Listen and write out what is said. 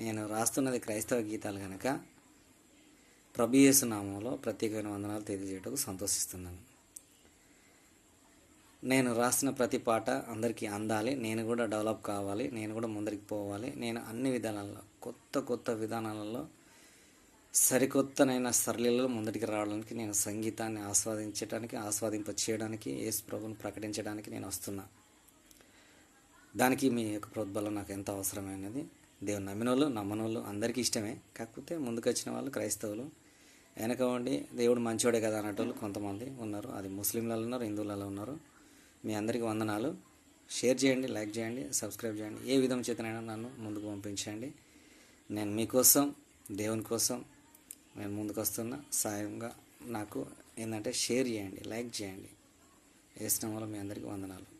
నేను రాస్తున్నది క్రైస్తవ గీతాలు కనుక ప్రభు యేసు నామంలో ప్రత్యేకమైన వందనాలు తెలియజేయటకు సంతోషిస్తున్నాను. నేను రాసిన ప్రతి పాట అందరికీ అందాలి, నేను కూడా డెవలప్ కావాలి, నేను కూడా ముందరికి పోవాలి. నేను అన్ని విధానాల్లో కొత్త విధానాలలో సరికొత్తనైన సరళిలో ముందటికి రావడానికి, నేను సంగీతాన్ని ఆస్వాదింపచేయడానికి, యేసు ప్రభువును ప్రకటించడానికి నేను వస్తున్నా. దానికి మీ యొక్క ప్రోద్బలం నాకు ఎంత అవసరమైనది. దేవుని నమ్మినోళ్ళు నమ్మనోళ్ళు అందరికీ ఇష్టమే. కాకపోతే ముందుకు వచ్చిన వాళ్ళు క్రైస్తవులు, వెనక ఉండి దేవుడు మంచివాడే కదా అన్నట్టు కొంతమంది ఉన్నారు. అది ముస్లింలలో ఉన్నారు, హిందువులలో ఉన్నారు. మీ అందరికీ వందనాలు. షేర్ చేయండి, లైక్ చేయండి, సబ్స్క్రైబ్ చేయండి. ఏ విధం చేతనైనా నన్ను ముందుకు పంపించండి. నేను మీకోసం, దేవుని కోసం నేను ముందుకు వస్తున్నా. సాయంగా నాకు ఏంటంటే షేర్ చేయండి, లైక్ చేయండి. వేసిన వల్ల మీ అందరికీ వందనాలు.